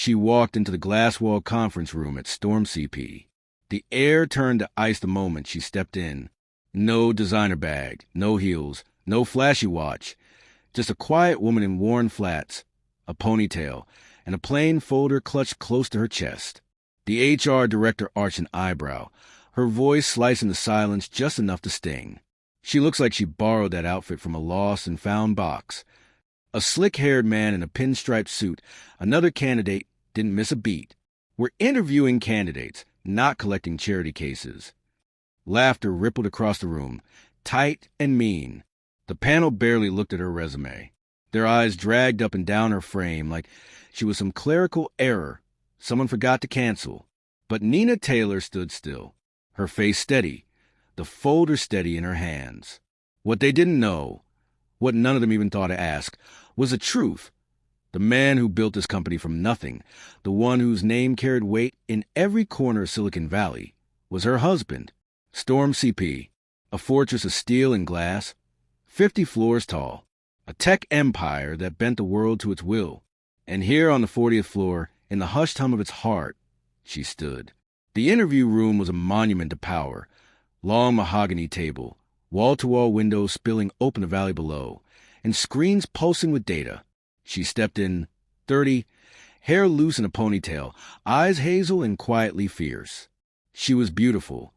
She walked into the glass-wall conference room at Storm CP. The air turned to ice the moment she stepped in. No designer bag, no heels, no flashy watch. Just a quiet woman in worn flats, a ponytail, and a plain folder clutched close to her chest. The HR director arched an eyebrow, her voice slicing the silence just enough to sting. She looks like she borrowed that outfit from a lost and found box. A slick-haired man in a pinstriped suit, another candidate, didn't miss a beat. We're interviewing candidates, not collecting charity cases. Laughter rippled across the room, tight and mean. The panel barely looked at her resume. Their eyes dragged up and down her frame like she was some clerical error someone forgot to cancel. But Nina Taylor stood still, her face steady, the folder steady in her hands. What they didn't know, what none of them even thought to ask, was the truth. The man who built this company from nothing, the one whose name carried weight in every corner of Silicon Valley, was her husband, Storm CP, a fortress of steel and glass, 50 floors tall, a tech empire that bent the world to its will. And here on the 40th floor, in the hushed hum of its heart, she stood. The interview room was a monument to power. Long mahogany table, wall-to-wall windows spilling open the valley below, and screens pulsing with data. She stepped in, 30, hair loose in a ponytail, eyes hazel and quietly fierce. She was beautiful,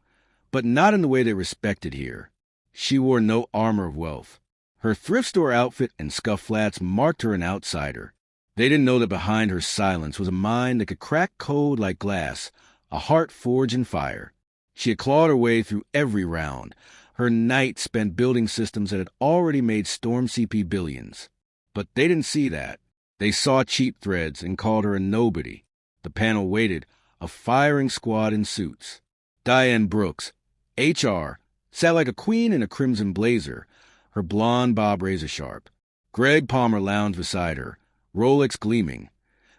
but not in the way they respected here. She wore no armor of wealth. Her thrift store outfit and scuffed flats marked her an outsider. They didn't know that behind her silence was a mind that could crack code like glass, a heart forged in fire. She had clawed her way through every round, her night spent building systems that had already made Storm CP billions. But they didn't see that. They saw cheap threads and called her a nobody. The panel waited, a firing squad in suits. Diane Brooks, HR, sat like a queen in a crimson blazer, her blonde bob razor sharp. Greg Palmer lounged beside her, Rolex gleaming,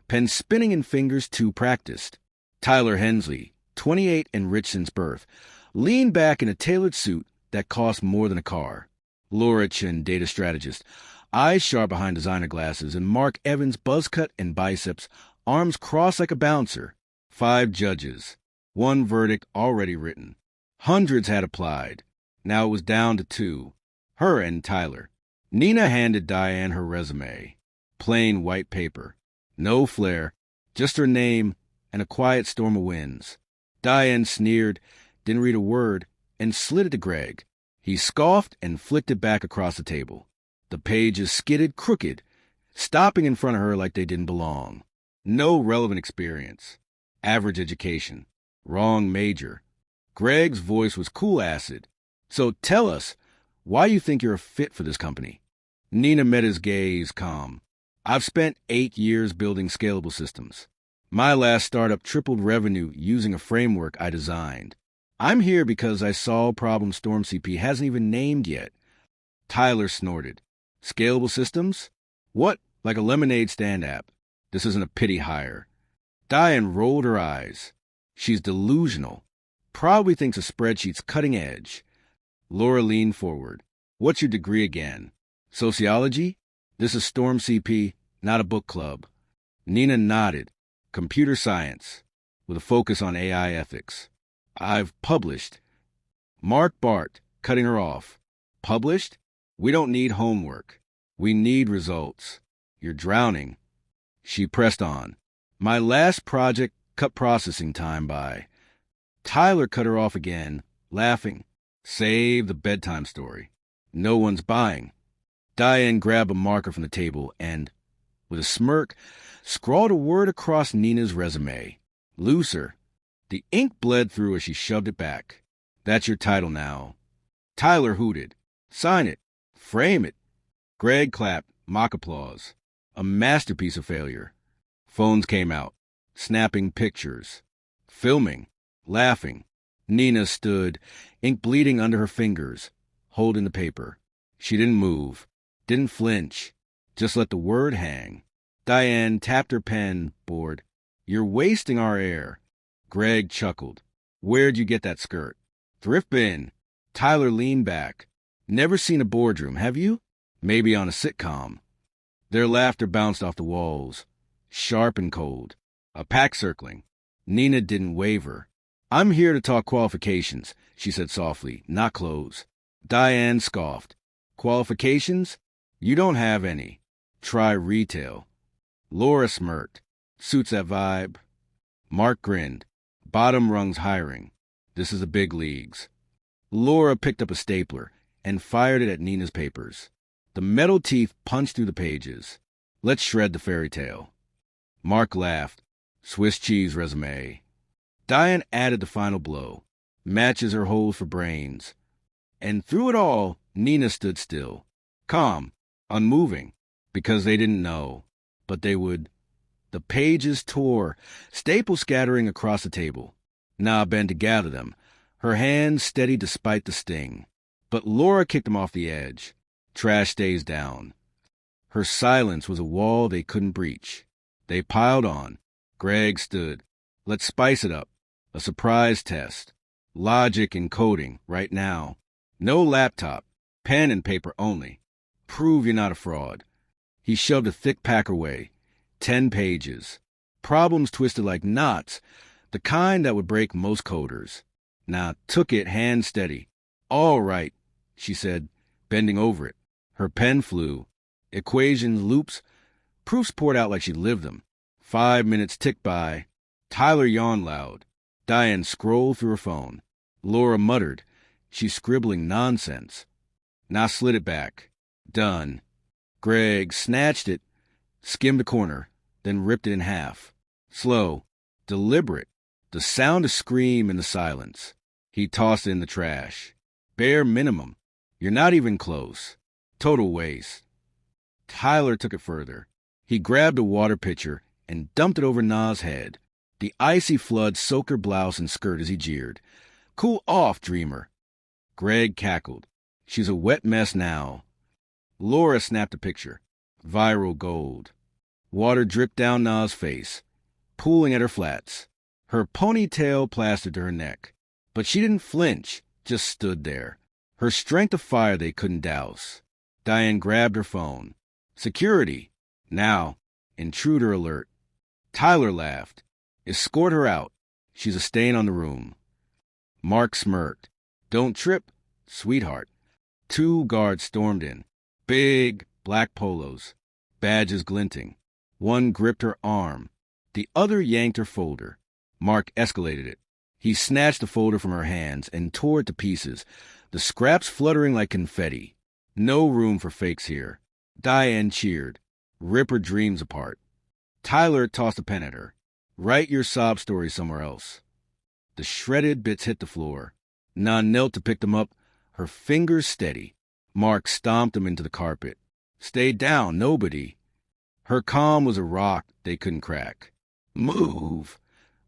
pen spinning in fingers too practiced. Tyler Hensley, 28 and rich since birth, leaned back in a tailored suit that cost more than a car. Laura Chin, data strategist, eyes sharp behind designer glasses, and Mark Evans, buzz cut and biceps, arms crossed like a bouncer. 5 judges, 1 verdict already written. Hundreds had applied. Now it was down to 2, her and Tyler. Nina handed Diane her resume. Plain white paper. No flair, just her name and a quiet storm of winds. Diane sneered, didn't read a word, and slid it to Greg. He scoffed and flicked it back across the table. The pages skidded crooked, stopping in front of her like they didn't belong. No relevant experience. Average education. Wrong major. Greg's voice was cool acid. So tell us, why you think you're a fit for this company? Nina met his gaze calm. I've spent 8 years building scalable systems. My last startup tripled revenue using a framework I designed. I'm here because I saw a problem Storm CP hasn't even named yet. Tyler snorted. Scalable systems? What, like a lemonade stand app? This isn't a pity hire. Diane rolled her eyes. She's delusional. Probably thinks a spreadsheet's cutting edge. Laura leaned forward. What's your degree again? Sociology? This is Storm CP, not a book club. Nina nodded. Computer science, with a focus on AI ethics. I've published. Mark Bart, cutting her off. Published? We don't need homework. We need results. You're drowning. She pressed on. My last project cut processing time by. Tyler cut her off again, laughing. Save the bedtime story. No one's buying. Diane grabbed a marker from the table and, with a smirk, scrawled a word across Nina's resume. Looser. The ink bled through as she shoved it back. That's your title now. Tyler hooted. Sign it. Frame it. Greg clapped. Mock applause. A masterpiece of failure. Phones came out. Snapping pictures. Filming. Laughing. Nina stood, ink bleeding under her fingers, holding the paper. She didn't move. Didn't flinch. Just let the word hang. Diane tapped her pen, bored. You're wasting our air. Greg chuckled. Where'd you get that skirt? Thrift bin. Tyler leaned back. Never seen a boardroom, have you? Maybe on a sitcom. Their laughter bounced off the walls, sharp and cold. A pack circling. Nina didn't waver. I'm here to talk qualifications, she said softly, not clothes. Diane scoffed. Qualifications? You don't have any. Try retail. Laura smirked. Suits that vibe. Mark grinned. Bottom rung's hiring. This is the big leagues. Laura picked up a stapler and fired it at Nina's papers. The metal teeth punched through the pages. Let's shred the fairy tale. Mark laughed. Swiss cheese resume. Diane added the final blow. Matches her holes for brains. And through it all, Nina stood still. Calm. Unmoving. Because they didn't know. But they would. The pages tore, staples scattering across the table. Na bent to gather them, her hands steady despite the sting. But Laura kicked them off the edge. Trash stays down. Her silence was a wall they couldn't breach. They piled on. Greg stood. Let's spice it up. A surprise test. Logic and coding, right now. No laptop. Pen and paper only. Prove you're not a fraud. He shoved a thick pack away. 10 pages. Problems twisted like knots, the kind that would break most coders. Na took it hand steady. All right, she said, bending over it. Her pen flew. Equations, loops, proofs poured out like she lived them. 5 minutes ticked by. Tyler yawned loud. Diane scrolled through her phone. Laura muttered. She's scribbling nonsense. Na slid it back. Done. Greg snatched it, skimmed a corner, then ripped it in half. Slow, deliberate, the sound of scream in the silence. He tossed it in the trash. Bare minimum. You're not even close. Total waste. Tyler took it further. He grabbed a water pitcher and dumped it over Na's head. The icy flood soaked her blouse and skirt as he jeered. Cool off, dreamer. Greg cackled. She's a wet mess now. Laura snapped a picture. Viral gold. Water dripped down Na's face, pooling at her flats. Her ponytail plastered to her neck. But she didn't flinch, just stood there. Her strength of fire they couldn't douse. Diane grabbed her phone. Security. Now. Intruder alert. Tyler laughed. Escort her out. She's a stain on the room. Mark smirked. Don't trip, sweetheart. 2 guards stormed in. Big, black polos. Badges glinting. One gripped her arm. The other yanked her folder. Mark escalated it. He snatched the folder from her hands and tore it to pieces, the scraps fluttering like confetti. No room for fakes here. Diane cheered. Rip her dreams apart. Tyler tossed a pen at her. Write your sob story somewhere else. The shredded bits hit the floor. Na knelt to pick them up, her fingers steady. Mark stomped them into the carpet. Stay down, nobody. Her calm was a rock they couldn't crack. Move!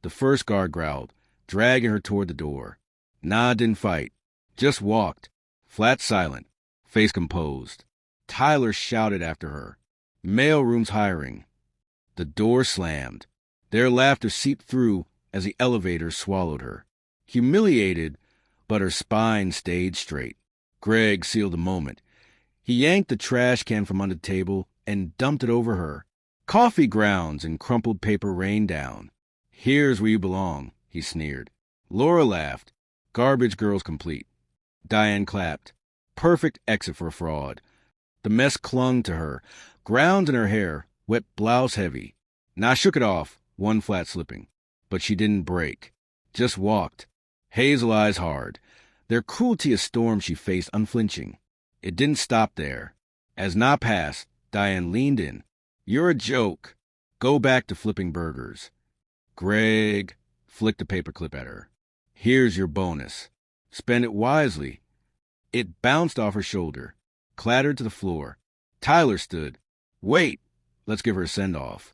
The first guard growled, dragging her toward the door. Na didn't fight, just walked, flat silent, face composed. Tyler shouted after her. Mailroom's hiring. The door slammed. Their laughter seeped through as the elevator swallowed her. Humiliated, but her spine stayed straight. Greg sealed the moment. He yanked the trash can from under the table and dumped it over her. Coffee grounds and crumpled paper rained down. Here's where you belong, he sneered. Laura laughed. Garbage girls complete. Diane clapped. Perfect exit for a fraud. The mess clung to her, ground in her hair, wet blouse heavy. Na shook it off, one flat slipping. But she didn't break. Just walked. Hazel eyes hard. Their cruelty a storm she faced unflinching. It didn't stop there. As Na passed, Diane leaned in. You're a joke. Go back to flipping burgers. Greg flicked a paperclip at her. Here's your bonus. Spend it wisely. It bounced off her shoulder, clattered to the floor. Tyler stood. Wait, let's give her a send-off.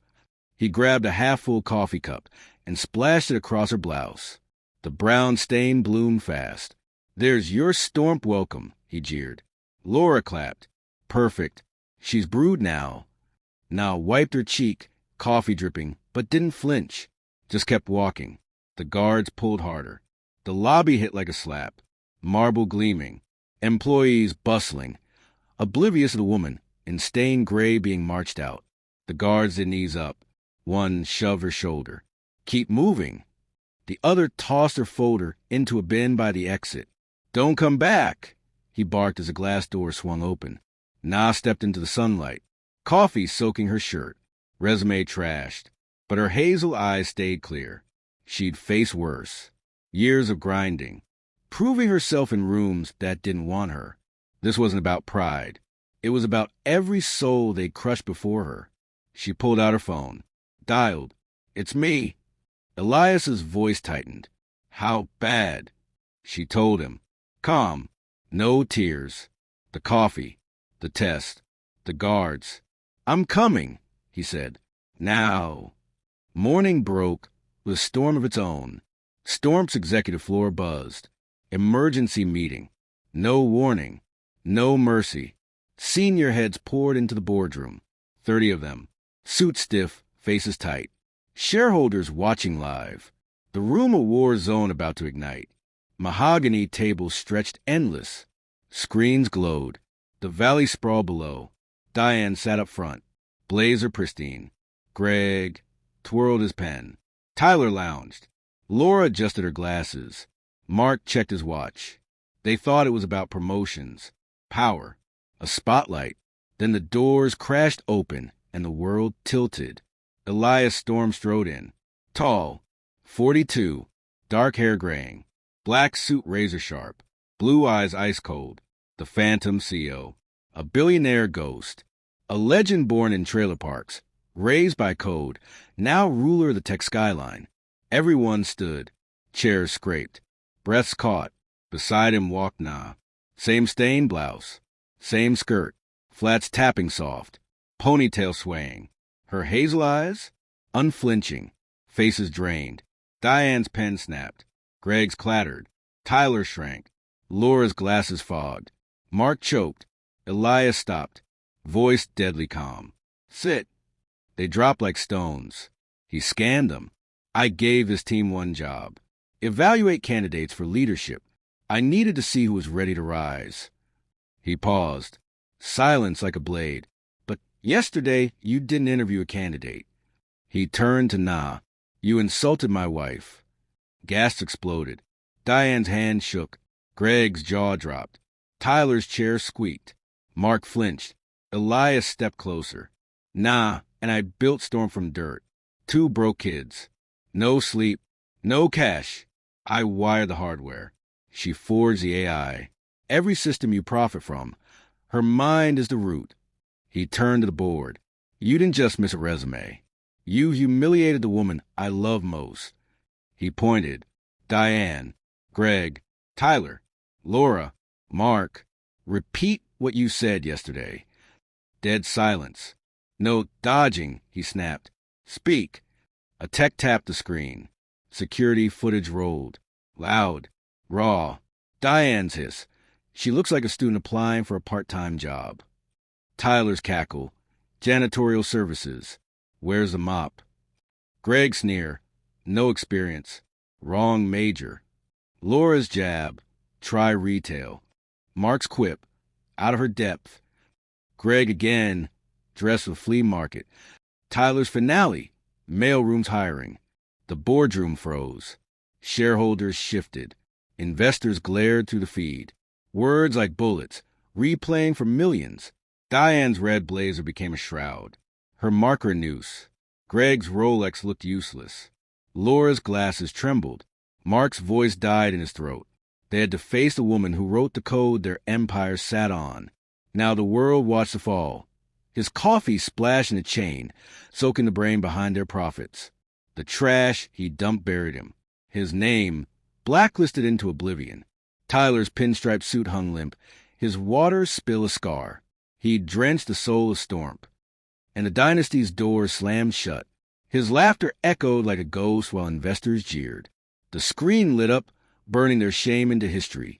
He grabbed a half-full coffee cup and splashed it across her blouse. The brown stain bloomed fast. There's your storm welcome, he jeered. Laura clapped. Perfect. She's brewed now. Now wiped her cheek, coffee dripping, but didn't flinch. Just kept walking. The guards pulled harder. The lobby hit like a slap. Marble gleaming. Employees bustling. Oblivious of the woman, in stained gray being marched out. The guards didn't ease up. One shoved her shoulder. Keep moving. The other tossed her folder into a bin by the exit. Don't come back, he barked as a glass door swung open. Na stepped into the sunlight, coffee soaking her shirt, resume trashed, but her hazel eyes stayed clear. She'd face worse. Years of grinding, proving herself in rooms that didn't want her. This wasn't about pride. It was about every soul they'd crushed before her. She pulled out her phone, dialed. It's me. Elias's voice tightened. How bad? She told him. Calm. No tears. The coffee. The test. The guards. I'm coming, he said. Now. Morning broke with a storm of its own. Storm's executive floor buzzed. Emergency meeting. No warning. No mercy. Senior heads poured into the boardroom. 30 of them. Suits stiff, faces tight. Shareholders watching live. The room a war zone about to ignite. Mahogany tables stretched endless. Screens glowed. The valley sprawled below. Diane sat up front. Blazer pristine. Greg twirled his pen. Tyler lounged. Laura adjusted her glasses. Mark checked his watch. They thought it was about promotions. Power. A spotlight. Then the doors crashed open and the world tilted. Elias strode in. Tall. 42. Dark hair graying. Black suit razor sharp. Blue eyes ice cold. The Phantom CEO. A billionaire ghost. A legend born in trailer parks. Raised by code. Now ruler of the tech skyline. Everyone stood. Chairs scraped. Breaths caught. Beside him walked Na. Same stained blouse. Same skirt. Flats tapping soft. Ponytail swaying. Her hazel eyes? Unflinching. Faces drained. Diane's pen snapped. Greg's clattered. Tyler shrank. Laura's glasses fogged. Mark choked. Elias stopped. Voice deadly calm. Sit. They dropped like stones. He scanned them. I gave this team one job. Evaluate candidates for leadership. I needed to see who was ready to rise. He paused. Silence like a blade. But yesterday, you didn't interview a candidate. He turned to Na. You insulted my wife. Gas exploded. Diane's hand shook. Greg's jaw dropped. Tyler's chair squeaked. Mark flinched. Elias stepped closer. Na, and I built Storm from dirt. 2 broke kids. No sleep. No cash. I wired the hardware. She forged the AI. Every system you profit from. Her mind is the root. He turned to the board. You didn't just miss a resume. You humiliated the woman I love most. He pointed. Diane, Greg, Tyler, Laura, Mark. Repeat what you said yesterday. Dead silence. No dodging, he snapped. Speak. A tech tapped the screen. Security footage rolled. Loud. Raw. Diane's hiss. She looks like a student applying for a part-time job. Tyler's cackle. Janitorial services. Where's the mop? Greg's sneer. No experience. Wrong major. Laura's jab. Try retail. Mark's quip. Out of her depth. Greg again. Dressed with flea market. Tyler's finale. Mailroom's hiring. The boardroom froze. Shareholders shifted. Investors glared through the feed. Words like bullets, replaying for millions. Diane's red blazer became a shroud. Her marker noose. Greg's Rolex looked useless. Laura's glasses trembled. Mark's voice died in his throat. They had to face the woman who wrote the code their empire sat on. Now the world watched the fall. His coffee splashed in a chain, soaking the brain behind their profits. The trash he dumped buried him. His name, blacklisted into oblivion. Tyler's pinstripe suit hung limp. His water spill a scar. He'd drenched the soul of Storm. And the dynasty's doors slammed shut. His laughter echoed like a ghost while investors jeered. The screen lit up, burning their shame into history.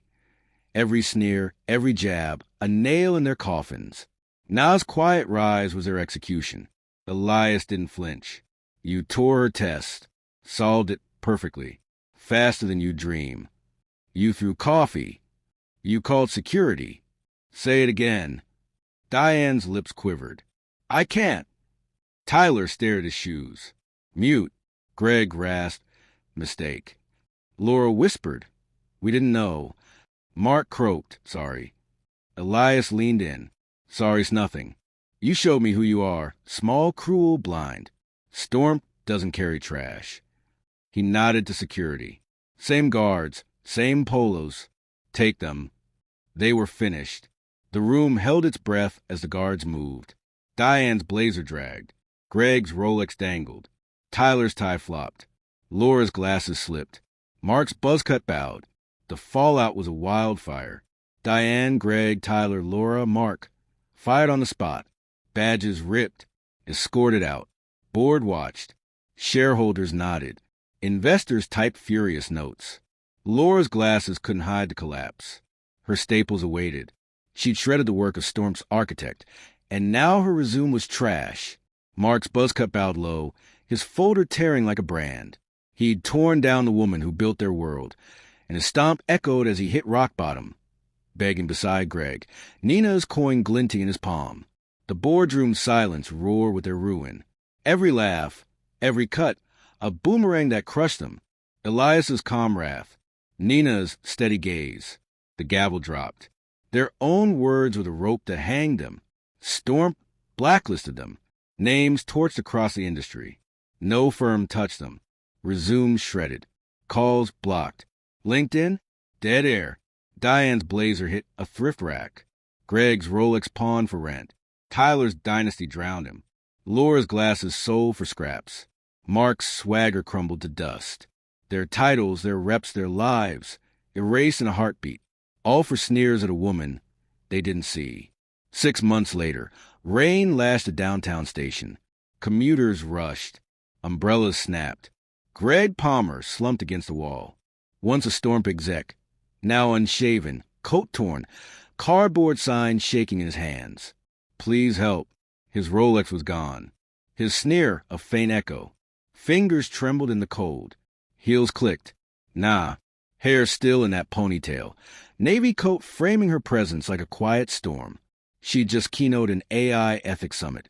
Every sneer, every jab, a nail in their coffins. Na's quiet rise was their execution. Elias didn't flinch. You tore her test, solved it perfectly, faster than you dream. You threw coffee. You called security. Say it again. Diane's lips quivered. I can't. Tyler stared at his shoes. Mute. Greg rasped. Mistake. Laura whispered. We didn't know. Mark croaked. Sorry. Elias leaned in. Sorry's nothing. You showed me who you are. Small, cruel, blind. Storm doesn't carry trash. He nodded to security. Same guards, same polos. Take them. They were finished. The room held its breath as the guards moved. Diane's blazer dragged. Greg's Rolex dangled. Tyler's tie flopped. Laura's glasses slipped. Mark's buzzcut bowed. The fallout was a wildfire. Diane, Greg, Tyler, Laura, Mark fired on the spot. Badges ripped. Escorted out. Board watched. Shareholders nodded. Investors typed furious notes. Laura's glasses couldn't hide the collapse. Her staples awaited. She'd shredded the work of Storm's architect, and now her resume was trash. Mark's buzzcut bowed low, his folder tearing like a brand. He'd torn down the woman who built their world, and his stomp echoed as he hit rock bottom. Begging beside Greg, Nina's coin glinting in his palm. The boardroom's silence roared with their ruin. Every laugh, every cut, a boomerang that crushed them. Elias's calm wrath, Nina's steady gaze. The gavel dropped. Their own words were the rope that hanged them. Storm blacklisted them. Names torched across the industry. No firm touched them. Resumes shredded. Calls blocked. LinkedIn? Dead air. Diane's blazer hit a thrift rack. Greg's Rolex pawned for rent. Tyler's dynasty drowned him. Laura's glasses sold for scraps. Mark's swagger crumbled to dust. Their titles, their reps, their lives, erased in a heartbeat. All for sneers at a woman they didn't see. 6 months later, rain lashed a downtown station. Commuters rushed. Umbrellas snapped. Greg Palmer slumped against the wall. Once a Storm exec, now unshaven, coat torn, cardboard sign shaking in his hands. Please help. His Rolex was gone. His sneer a faint echo. Fingers trembled in the cold. Heels clicked. Nah. Hair still in that ponytail. Navy coat framing her presence like a quiet storm. She'd just keynoted an AI ethics summit.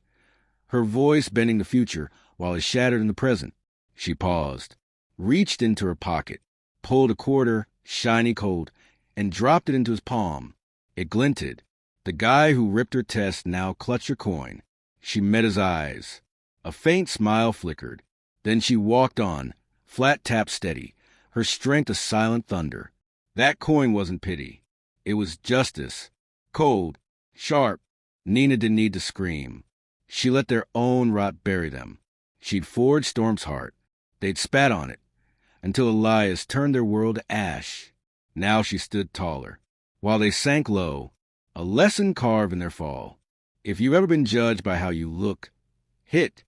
Her voice bending the future while it shattered in the present. She paused, reached into her pocket, pulled a quarter, shiny cold, and dropped it into his palm. It glinted. The guy who ripped her test now clutched her coin. She met his eyes. A faint smile flickered. Then she walked on, flat tap steady, her strength a silent thunder. That coin wasn't pity. It was justice. Cold, sharp. Nina didn't need to scream. She let their own rot bury them. She'd forged Storm's heart. They'd spat on it, until Elias turned their world to ash. Now she stood taller. While they sank low, a lesson carved in their fall. If you've ever been judged by how you look, hit.